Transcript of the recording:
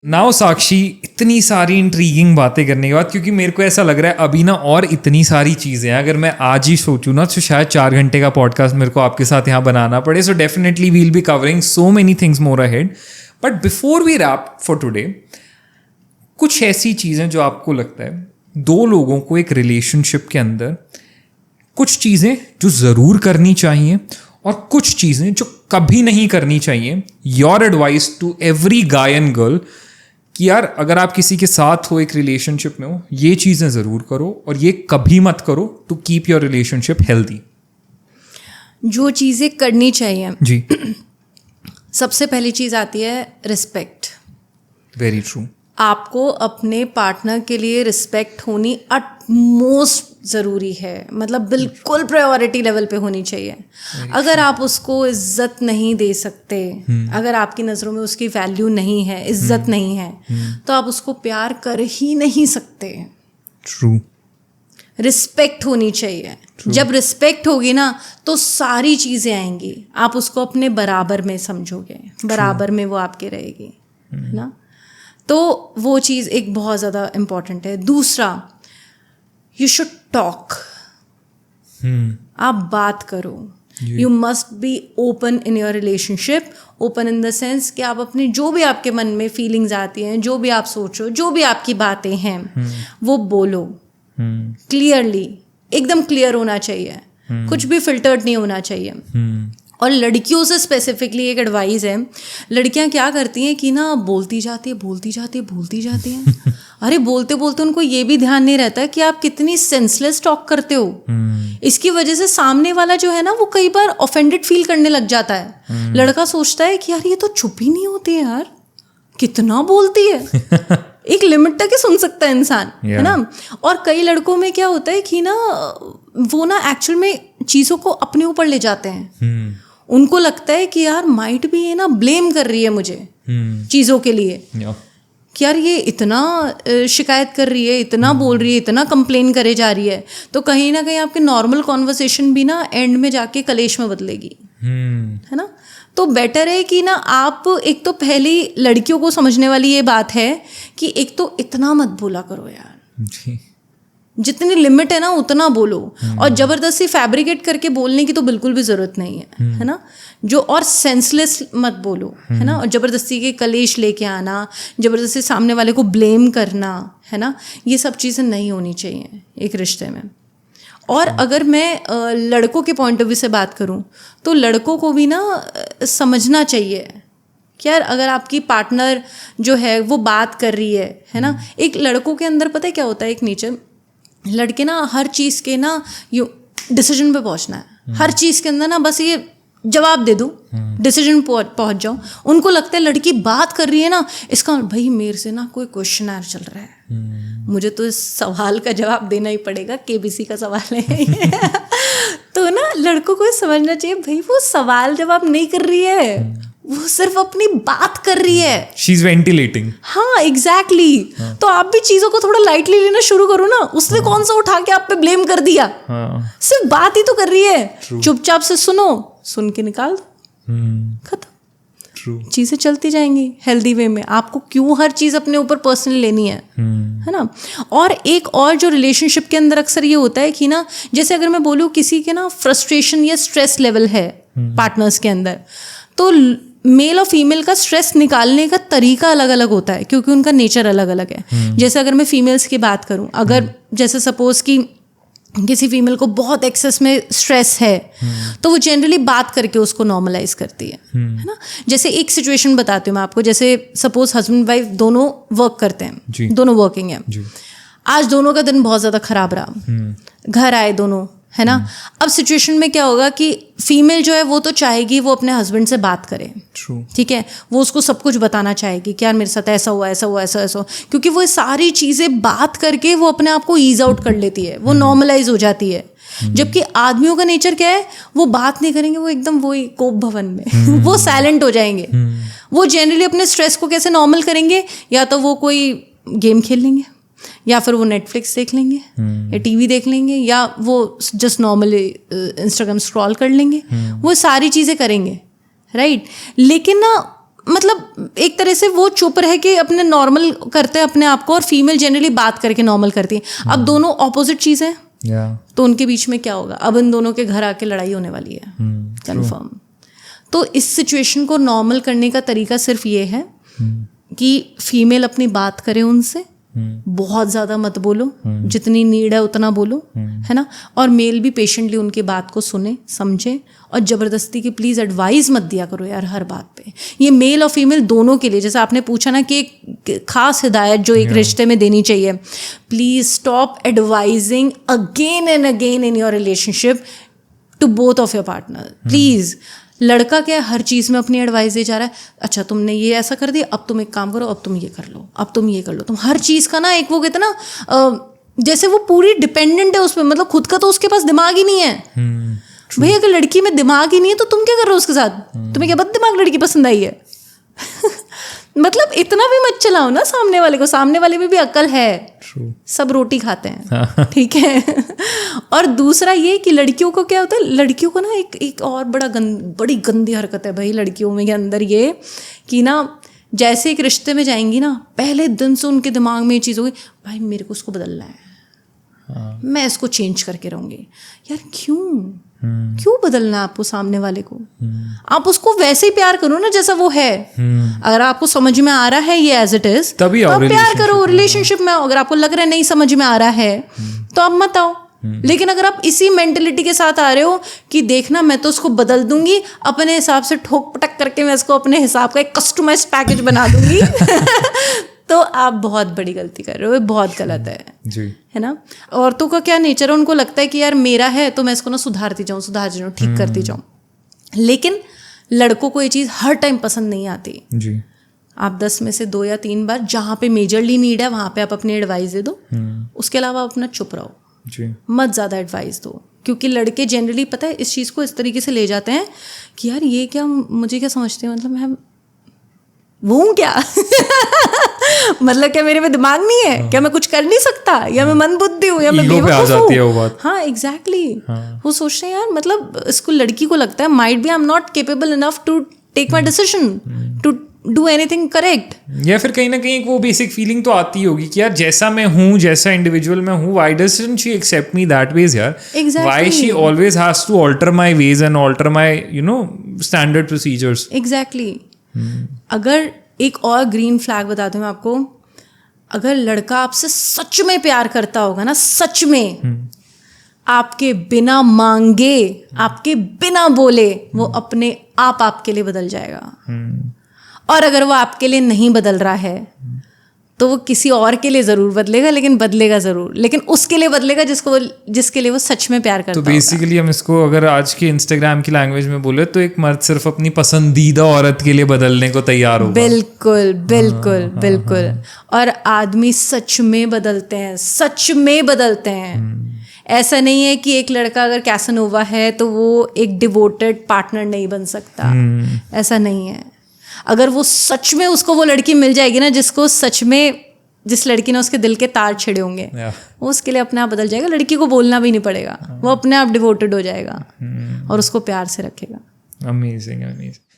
Now साक्षी, इतनी सारी intriguing बातें करने के बाद, क्योंकि मेरे को ऐसा लग रहा है अभी ना और इतनी सारी चीज़ें हैं, अगर मैं आज ही सोचूं ना तो शायद 4 घंटे का पॉडकास्ट मेरे को आपके साथ यहाँ बनाना पड़े. So definitely will be covering so many things more ahead. But before we wrap for today, कुछ ऐसी चीज़ें जो आपको लगता है दो लोगों को एक रिलेशनशिप के अंदर कुछ चीज़ें जो ज़रूर करनी चाहिए और कुछ चीज़ें जो कभी नहीं करनी चाहिए. Your advice to every guy and girl कि यार अगर आप किसी के साथ हो, एक रिलेशनशिप में हो, ये चीज़ें ज़रूर करो और ये कभी मत करो to keep your relationship healthy. जो चीज़ें करनी चाहिए जी. सबसे पहली चीज़ आती है रिस्पेक्ट. Very true. आपको अपने पार्टनर के लिए रिस्पेक्ट होनी अटमोस्ट ज़रूरी है, मतलब बिल्कुल प्रायोरिटी लेवल पे होनी चाहिए. अगर आप उसको इज्जत नहीं दे सकते, अगर आपकी नज़रों में उसकी वैल्यू नहीं है, इज्जत नहीं है, तो आप उसको प्यार कर ही नहीं सकते. ट्रू. रिस्पेक्ट होनी चाहिए. जब रिस्पेक्ट होगी ना तो सारी चीज़ें आएंगी. आप उसको अपने बराबर में समझोगे, बराबर में वो आपके रहेगी, है ना. तो वो चीज़ एक बहुत ज़्यादा इम्पॉर्टेंट है. दूसरा, यू शुड टॉक. आप बात करो. You must be open in your relationship. Open in the sense कि आप अपनी जो भी आपके मन में फीलिंग्स आती हैं, जो भी आप सोचो, जो भी आपकी बातें हैं, वो बोलो क्लियरली. एकदम क्लियर होना चाहिए. कुछ भी फिल्टर्ड नहीं होना चाहिए. और लड़कियों से स्पेसिफिकली एक एडवाइस है. लड़कियां क्या करती हैं कि ना बोलती जाती हैं. अरे बोलते बोलते उनको ये भी ध्यान नहीं रहता कि आप कितनी सेंसलेस टॉक करते हो. इसकी वजह से सामने वाला जो है ना वो कई बार ऑफेंडेड फील करने लग जाता है. लड़का सोचता है कि यार ये तो चुप ही नहीं होती है, यार कितना बोलती है. एक लिमिट तक ही सुन सकता है इंसान, है ना. और कई लड़कों में क्या होता है कि ना वो ना एक्चुअल में चीज़ों को अपने ऊपर ले जाते हैं. उनको लगता है कि यार माइट भी ये ना ब्लेम कर रही है मुझे चीज़ों के लिए, कि यार ये इतना शिकायत कर रही है, इतना बोल रही है, इतना कंप्लेन करे जा रही है, तो कहीं ना कहीं आपके नॉर्मल कॉन्वर्सेशन भी ना एंड में जाके कलेश में बदलेगी, है ना. तो बेटर है कि ना आप एक तो पहली लड़कियों को समझने वाली ये बात है कि एक तो इतना मत बोला करो यार जी. जितनी लिमिट है ना उतना बोलो. और ज़बरदस्ती फैब्रिकेट करके बोलने की तो बिल्कुल भी ज़रूरत नहीं है ना. जो और सेंसलेस मत बोलो, है ना. और ज़बरदस्ती के कलेश लेके आना, ज़बरदस्ती सामने वाले को ब्लेम करना, है ना, ये सब चीज़ें नहीं होनी चाहिए एक रिश्ते में. और अगर मैं लड़कों के पॉइंट ऑफ व्यू से बात करूं तो लड़कों को भी ना समझना चाहिए कि यार अगर आपकी पार्टनर जो है वो बात कर रही है ना. एक लड़कों के अंदर पता है क्या होता है, एक नेचर, लड़के ना हर चीज़ के ना यू डिसीजन पे पहुंचना है. हर चीज़ के अंदर ना बस ये जवाब दे दूँ, डिसीजन पहुंच जाऊँ. उनको लगता है लड़की बात कर रही है ना, इसका भाई मेरे से ना कोई क्वेश्चनर चल रहा है, मुझे तो इस सवाल का जवाब देना ही पड़ेगा, केबीसी का सवाल है. तो ना लड़कों को समझना चाहिए भाई वो सवाल जवाब नहीं कर रही है, वो सिर्फ अपनी बात कर रही है. She is ventilating. हाँ एग्जैक्टली. तो आप भी चीज़ों को थोड़ा लाइटली लेना शुरू करो ना. उसने कौन सा उठा के आप पे ब्लेम कर दिया, सिर्फ बात ही तो कर रही है. चुपचाप से सुनो, सुन के निकाल दो, खत्म. चीज़ें चलती जाएंगी हेल्दी वे में. आपको क्यों हर चीज़ अपने ऊपर पर्सनली लेनी है ना. और एक और जो रिलेशनशिप के अंदर अक्सर ये होता है कि ना, जैसे अगर मैं बोलूँ किसी के ना फ्रस्ट्रेशन या स्ट्रेस लेवल है पार्टनर्स के अंदर, तो मेल और फीमेल का स्ट्रेस निकालने का तरीका अलग अलग होता है क्योंकि उनका नेचर अलग अलग है. जैसे अगर मैं फीमेल्स की बात करूं, अगर जैसे सपोज कि किसी फीमेल को बहुत एक्सेस में स्ट्रेस है तो वो जनरली बात करके उसको नॉर्मलाइज करती है ना. जैसे एक सिचुएशन बताती हूँ मैं आपको. जैसे सपोज हस्बैंड वाइफ दोनों वर्क करते हैं, दोनों वर्किंग हैं. आज दोनों का दिन बहुत ज़्यादा खराब रहा, घर आए दोनों, है ना. अब सिचुएशन में क्या होगा कि फीमेल जो है वो तो चाहेगी वो अपने हस्बैंड से बात करे, ठीक है, वो उसको सब कुछ बताना चाहेगी कि यार मेरे साथ ऐसा हुआ, ऐसा हुआ, ऐसा ऐसा, क्योंकि वो सारी चीज़ें बात करके वो अपने आप को ईज आउट कर लेती है, वो नॉर्मलाइज हो जाती है. जबकि आदमियों का नेचर क्या है, वो बात नहीं करेंगे, वो एकदम वही कोप भवन में वो साइलेंट हो जाएंगे. वो जनरली अपने स्ट्रेस को कैसे नॉर्मल करेंगे, या तो वो कोई गेम खेल लेंगे, या फिर वो नेटफ्लिक्स देख लेंगे, या टीवी देख लेंगे, या वो जस्ट नॉर्मली इंस्टाग्राम स्क्रॉल कर लेंगे. वो सारी चीज़ें करेंगे, राइट. लेकिन ना मतलब एक तरह से वो चुप रह के अपने नॉर्मल करते हैं अपने आप को, और फीमेल जनरली बात करके नॉर्मल करती है। अब दोनों ऑपोजिट चीज़ है, तो उनके बीच में क्या होगा? अब इन दोनों के घर आके लड़ाई होने वाली है, कंफर्म। तो इस सिचुएशन को नॉर्मल करने का तरीका सिर्फ ये है कि फीमेल अपनी बात करे उनसे, बहुत ज़्यादा मत बोलो, जितनी नीड है उतना बोलो, है ना। और मेल भी पेशेंटली उनकी बात को सुने, समझे, और ज़बरदस्ती की प्लीज़ एडवाइस मत दिया करो यार हर बात पे। ये मेल और फीमेल दोनों के लिए, जैसे आपने पूछा ना कि एक खास हिदायत जो एक रिश्ते में देनी चाहिए, please stop advising again and again in your relationship to both of your partner. Please, लड़का क्या है, हर चीज़ में अपनी एडवाइस दे जा रहा है। अच्छा तुमने ये ऐसा कर दिया, अब तुम एक काम करो, अब तुम ये कर लो, अब तुम ये कर लो। तुम हर चीज़ का ना एक वो कहते ना, जैसे वो पूरी डिपेंडेंट है उस पर, मतलब खुद का तो उसके पास दिमाग ही नहीं है। भाई अगर लड़की में दिमाग ही नहीं है तो तुम क्या कर रहे हो उसके साथ? तुम्हें क्या बद दिमाग लड़की पसंद आई है? मतलब इतना भी मत चलाओ ना सामने वाले को, सामने वाले में भी अक्ल है। सब रोटी खाते हैं, ठीक है। और दूसरा ये कि लड़कियों को क्या होता है, लड़कियों को ना एक और बड़ी गंदी हरकत है भाई लड़कियों में के अंदर, ये कि ना जैसे एक रिश्ते में जाएंगी ना, पहले दिन से उनके दिमाग में ये चीज़ होगी, भाई मेरे को उसको बदलना है, मैं इसको चेंज करके रहूँगी। यार क्यों बदलना है आपको सामने वाले को? आप उसको वैसे ही प्यार करो ना जैसा वो है। अगर आपको समझ में आ रहा है ये एज इट इज, तभी आप प्यार करो रिलेशनशिप में। अगर आपको लग रहा है नहीं समझ में आ रहा है तो आप मत आओ। लेकिन अगर आप इसी मेंटेलिटी के साथ आ रहे हो कि देखना मैं तो उसको बदल दूंगी, अपने हिसाब से ठोक पटक करके मैं इसको अपने हिसाब का एक कस्टमाइज्ड पैकेज बना दूंगी तो आप बहुत बड़ी गलती कर रहे हो, बहुत गलत है जी, है ना। औरतों का क्या नेचर है, उनको लगता है कि यार मेरा है तो मैं इसको ना सुधारती जाऊँ, ठीक करती जाऊँ। लेकिन लड़कों को ये चीज़ हर टाइम पसंद नहीं आती जी। आप 10 में से 2 या 3 बार जहाँ पे मेजरली नीड है वहाँ पे आप अपनी एडवाइस दे दो, उसके अलावा अपना चुप रहो जी, मत ज़्यादा एडवाइस दो। क्योंकि लड़के जनरली पता है इस चीज़ को इस तरीके से ले जाते हैं कि यार ये क्या, मुझे क्या समझते हैं, मतलब मैं वो हूँ क्या मतलब क्या मेरे में दिमाग नहीं है क्या, मैं कुछ कर नहीं सकता, या मैं मंदबुद्धि हूँ, या मैं बेवकूफ हूँ। हाँ एग्जैक्टली, वो सोचते हैं यार, मतलब इसको लड़की को लगता है might be I am not capable enough to take my decision to do anything correct. या फिर कहीं ना कहीं वो बेसिक फीलिंग तो आती होगी कि यार जैसा मैं हूँ, जैसा इंडिविजुअल मैं हूँ, why doesn't she accept me that ways यार, why she always has to alter my ways and alter my standard procedures. Exactly. अगर एक और ग्रीन फ्लैग बता दूं मैं आपको, अगर लड़का आपसे सच में प्यार करता होगा ना, सच में, आपके बिना मांगे, आपके बिना बोले वो अपने आप आपके लिए बदल जाएगा। और अगर वो आपके लिए नहीं बदल रहा है तो वो किसी और के लिए ज़रूर बदलेगा, लेकिन बदलेगा ज़रूर, लेकिन उसके लिए बदलेगा जिसके लिए वो सच में प्यार करता है। तो बेसिकली हम इसको अगर आज के इंस्टाग्राम की लैंग्वेज में बोले तो एक मर्द सिर्फ अपनी पसंदीदा औरत के लिए बदलने को तैयार होगा। बिल्कुल बिल्कुल बिल्कुल। और आदमी सच में बदलते हैं, सच में बदलते हैं। ऐसा नहीं है कि एक लड़का अगर कैसनोवा है तो वो एक डिवोटेड पार्टनर नहीं बन सकता, ऐसा नहीं है। अगर वो सच में उसको वो लड़की मिल जाएगी ना जिसको सच में, जिस लड़की ने उसके दिल के तार छिड़े होंगे, वो उसके लिए अपने आप बदल जाएगा। लड़की को बोलना भी नहीं पड़ेगा, वो अपने आप डिवोटेड हो जाएगा और उसको प्यार से रखेगा। Amazing amazing.